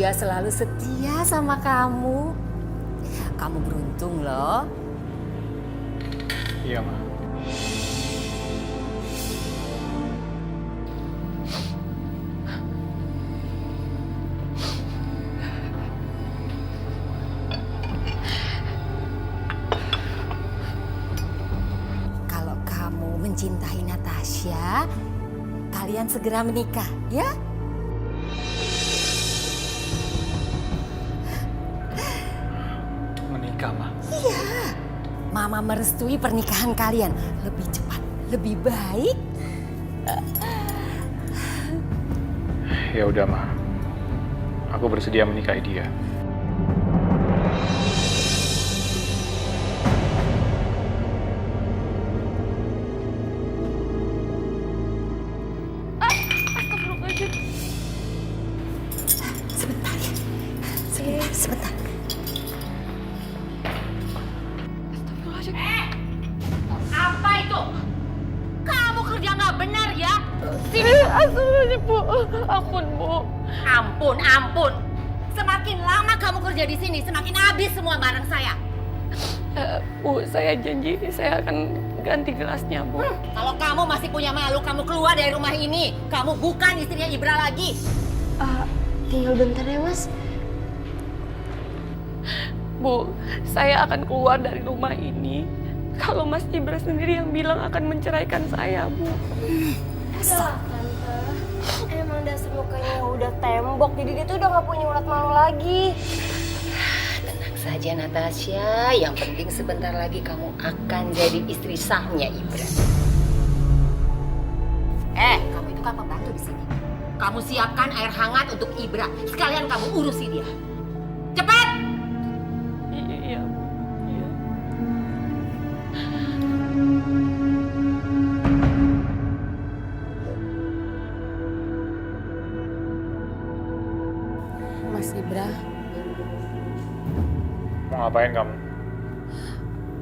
dia selalu setia sama kamu. Kamu beruntung loh. Iya, Ma. Kalau kamu mencintai Natasha, kalian segera menikah, ya? Menikah, Ma. Mama merestui pernikahan kalian lebih cepat, lebih baik. Ya udah, Ma. Aku bersedia menikahi dia. Sebentar ya. Sebentar. Apa itu? Kamu kerja nggak benar ya? Astagfirullahaladzim, Bu. Ampun, Bu. Ampun. Semakin lama kamu kerja di sini, semakin habis semua barang saya. Bu, saya janji saya akan ganti gelasnya, Bu. Kalau kamu masih punya malu, kamu keluar dari rumah ini. Kamu bukan istrinya Ibra lagi. Tinggal bentar ya, Mas. Bu, saya akan keluar dari rumah ini kalau Mas Ibra sendiri yang bilang akan menceraikan saya, Bu. Udah, Tante. Emang dasar mukanya udah tembok, jadi dia tuh udah gak punya urat malu lagi. Tenang saja Natasha, yang penting sebentar lagi kamu akan jadi istri sahnya Ibra. Kamu itu kan pembantu di sini. Kamu siapkan air hangat untuk Ibra. Sekalian kamu urusi dia. Cepat! Iya, Bu. Iya. Mas Ibra, Mau ngapain kamu?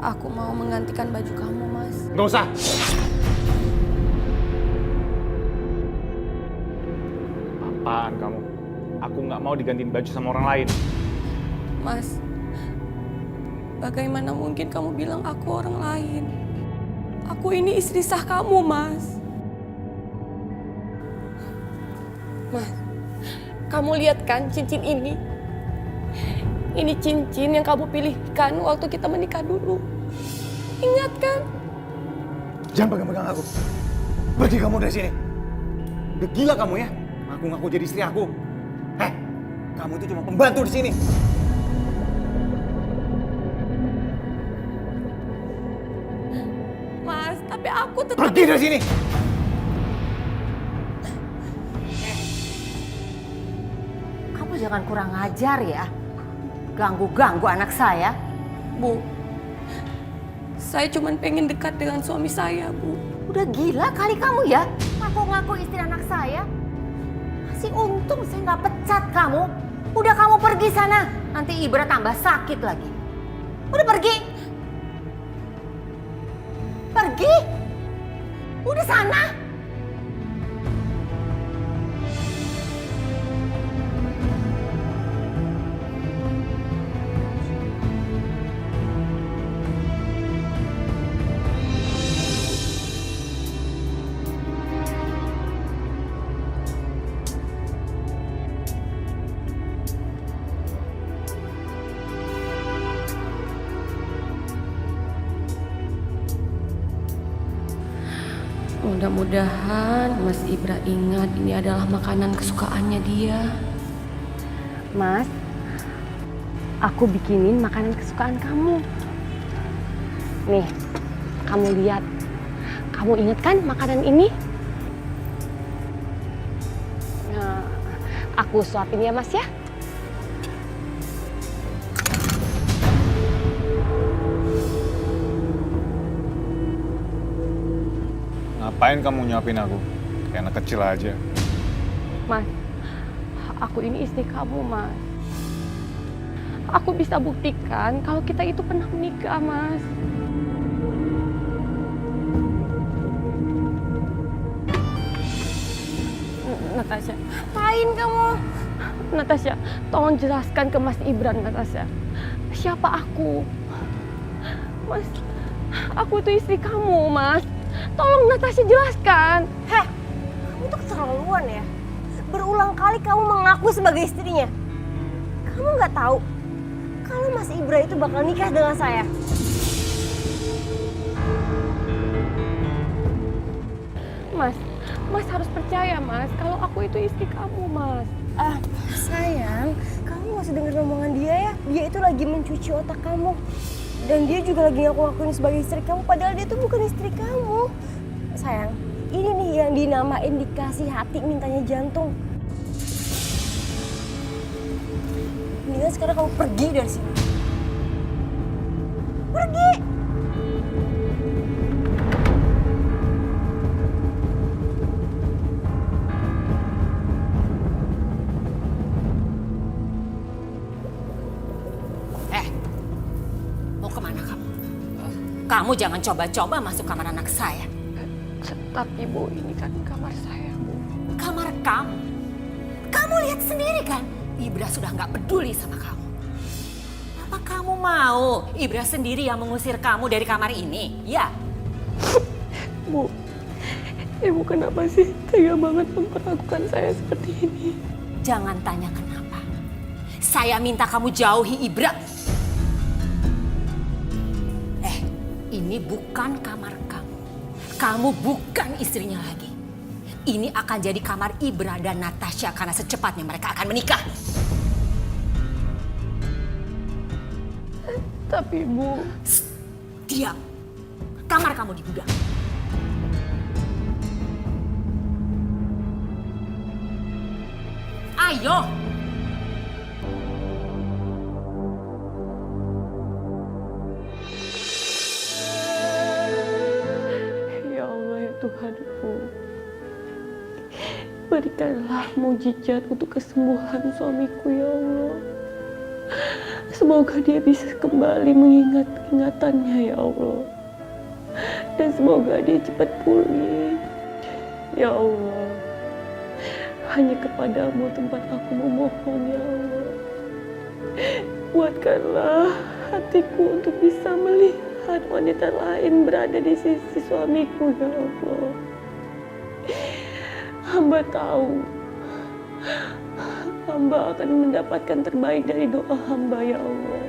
aku mau menggantikan baju kamu, Mas. Nggak usah. Apaan kamu? Aku nggak mau digantiin baju sama orang lain. Mas, bagaimana mungkin kamu bilang aku orang lain? Aku ini istri sah kamu, Mas. Mas, kamu lihat kan cincin ini? Ini cincin yang kamu pilihkan waktu kita menikah dulu. Ingat kan? Jangan pegang-pegang aku. Pergi kamu dari sini. Udah gila kamu ya? Ngaku-ngaku jadi istri aku. Kamu itu cuma pembantu di sini. Mas, tapi aku tetap... Pergi dari sini. Kamu jangan kurang ajar ya. Ganggu-ganggu anak saya. Bu, saya cuma pengen dekat dengan suami saya, Bu. Udah gila kali kamu ya. Ngaku-ngaku istri anak saya. Masih untung saya nggak pecat kamu. Udah kamu pergi sana. Nanti Ibra tambah sakit lagi. Udah pergi. Pergi. Udah sana. Mudah-mudahan Mas Ibra ingat ini adalah makanan kesukaannya dia. Mas, aku bikinin makanan kesukaan kamu. Nih, kamu lihat. Kamu ingat kan makanan ini? Nah, aku suapin ya, Mas ya. Ngapain kamu nyuapin aku? Kayak anak kecil aja. Mas, aku ini istri kamu, Mas. Aku bisa buktikan kalau kita itu pernah menikah, Mas. Natasha, ngapain kamu? Natasha, tolong jelaskan ke Mas Ibran, Natasha. Siapa aku? Mas, aku itu istri kamu, Mas. Tolong Natasha jelaskan. Heh, kamu tuh keterlaluan ya. Berulang kali kamu mengaku sebagai istrinya. Kamu nggak tahu kalau Mas Ibra itu bakal nikah dengan saya. Mas harus percaya, Mas, kalau aku itu istri kamu, Mas. Sayang, kamu gak usah denger omongan dia ya. Dia itu lagi mencuci otak kamu. Dan dia juga lagi ngaku-ngakuin sebagai istri kamu, padahal dia tuh bukan istri kamu. Sayang, ini nih yang dinamain dikasih hati mintanya jantung. Mendingan sekarang kamu pergi dari sini. Pergi! Mau kemana kamu? Kamu jangan coba-coba masuk kamar anak saya. Tapi Bu, ini kan kamar saya, Bu. Kamar kamu? Kamu lihat sendiri kan? Ibra sudah nggak peduli sama kamu. Apa kamu mau Ibra sendiri yang mengusir kamu dari kamar ini? Ya? Bu, Ibu kenapa sih tega banget memperlakukan saya seperti ini? Jangan tanya kenapa. Saya minta kamu jauhi Ibra. Ini bukan kamar kamu. Kamu bukan istrinya lagi. Ini akan jadi kamar Ibra dan Natasha karena secepatnya mereka akan menikah. Tapi Bu... Diam. Kamar kamu di gudang. Ayo. Ya Allah, ya Tuhanku. Berikanlah mujizat untuk kesembuhan suamiku, ya Allah. Semoga dia bisa kembali mengingat ingatannya, ya Allah. Dan semoga dia cepat pulih. Ya Allah, hanya kepadamu tempat aku memohon, ya Allah. Kuatkanlah hatiku untuk bisa melihat wanita lain berada di sisi suamiku, ya Allah. Hamba tahu, hamba akan mendapatkan terbaik dari doa hamba, ya Allah.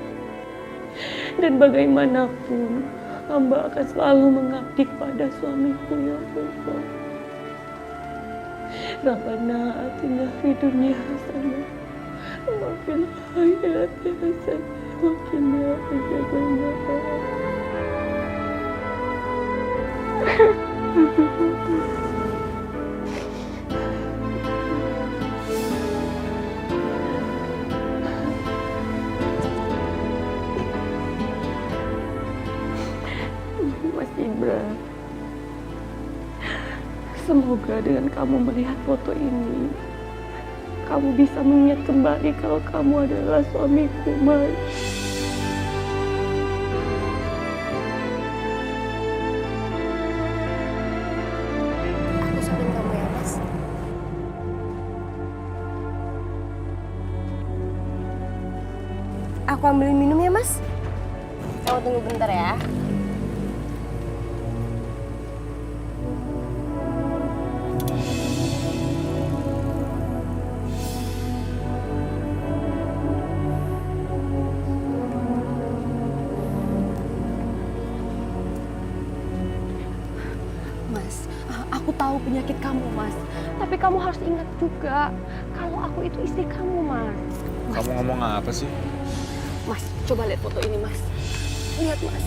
Dan bagaimanapun, hamba akan selalu mengabdi kepada suamiku, ya Allah. Rabbana atina fid dunya hasanah wa fil akhirati hasanah wa qina adzabannar. Mas Ibra, semoga dengan kamu melihat foto ini, kamu bisa mengingat kembali kalau kamu adalah suamiku, Mas. Aku suapin kamu ya, Mas. Aku ambilin minum ya, Mas. Kamu tunggu bentar ya. Mas, aku tahu penyakit kamu, Mas. Tapi kamu harus ingat juga kalau aku itu istri kamu, Mas. Kamu ngomong apa sih? Mas, coba lihat foto ini, Mas. Lihat, Mas.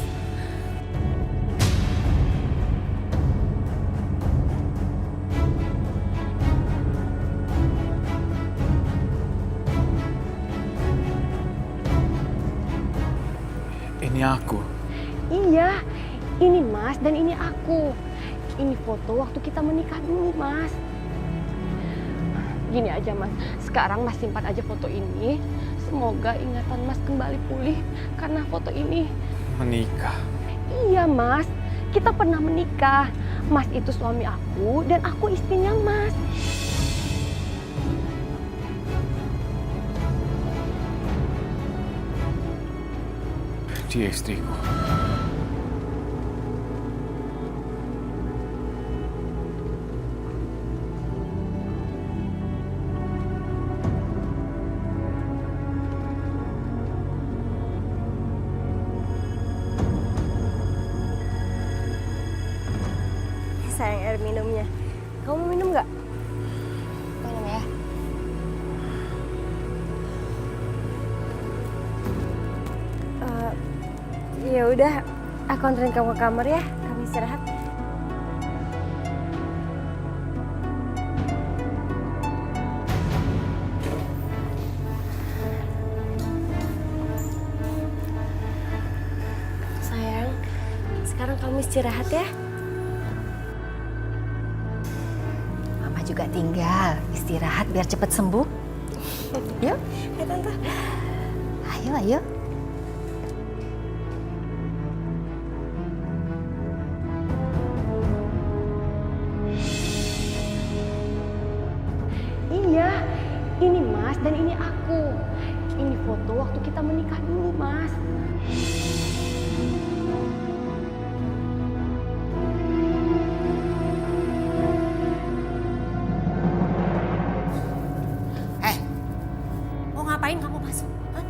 Ini aku. Iya, ini Mas dan ini aku. Ini foto waktu kita menikah dulu, Mas. Gini aja, Mas. Sekarang Mas simpan aja foto ini. Semoga ingatan Mas kembali pulih karena foto ini. Menikah? Iya, Mas. Kita pernah menikah. Mas itu suami aku dan aku istrinya Mas. Dia istriku. Sayang, air minumnya. Kamu mau minum nggak? Minum ya. Ya udah, aku anterin kamu ke kamar ya. Kamu istirahat. Sayang, sekarang kamu istirahat ya. Mama juga tinggal istirahat biar cepet sembuh. Yuk, Ya tante. ayo, ayo. Iya, ini Mas dan ini aku. Ini foto waktu kita menikah dulu, Mas. Mau ngapain kamu masuk? Hah?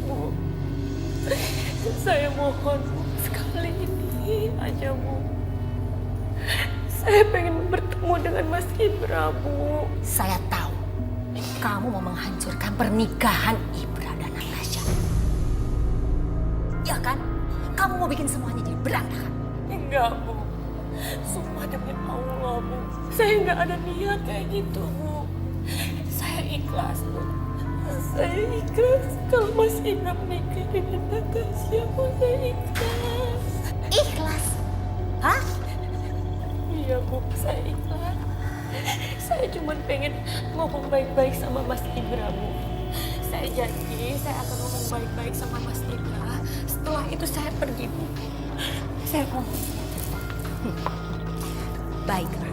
Bu, saya mohon Bu, sekali ini aja Bu. Saya pengen bertemu dengan Mas Ibra, Bu. Saya tahu kamu mau menghancurkan pernikahan Ibra dan Natasha. Ya kan? Kamu mau bikin semuanya jadi berantakan. Enggak, Bu. Sumpah demi Allah, Bu. Saya nggak ada niat kayak gitu, Bu. Saya ikhlas, Bu. Saya ikhlas kalau Mas Ibra menikah dengan Natasha, Bu. Saya ikhlas. Ikhlas? Hah? Iya, Bu. Saya ikhlas. Saya cuma pengen ngomong baik-baik sama Mas Ibra, Bu. Saya janji saya akan ngomong baik-baik sama Mas Ibra. Setelah itu saya pergi, Bu. Saya mohon. Baiklah.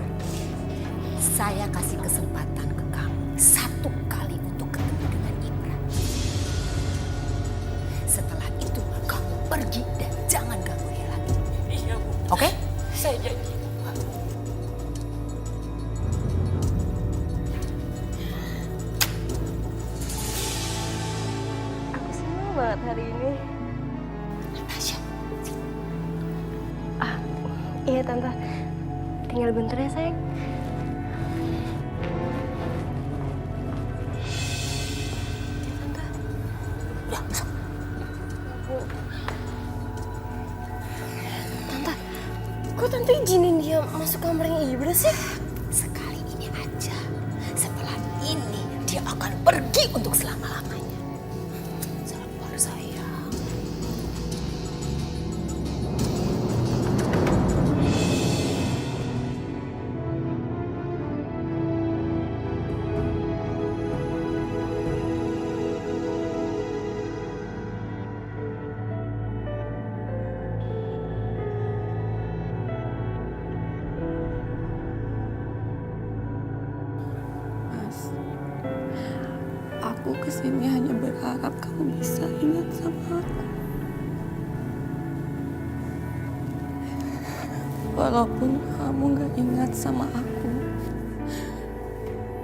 Saya kasih kesempatan ke kamu satu kali untuk ketemu dengan Ibra. Setelah itu kamu pergi dan jangan ganggu dia lagi. Iya, Bu. Oke? Saya janji, Bu. Aku senang banget hari ini. Natasha. Iya tante. Tinggal bentar ya sayang. Ya, masuk. Tante, kok tante izinin dia masuk kamarnya Ibra sih? Sekali ini aja. Setelah ini dia akan pergi untuk selama-lamanya. Sabar sayang. Mas, aku kesini hanya berharap kamu bisa ingat sama aku. Walaupun kamu gak ingat sama aku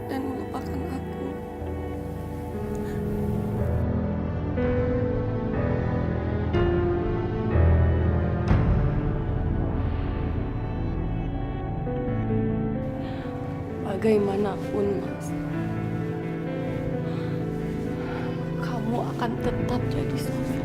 dan melupakan aku. Bagaimanapun, Mas, kamu akan tetap jadi suami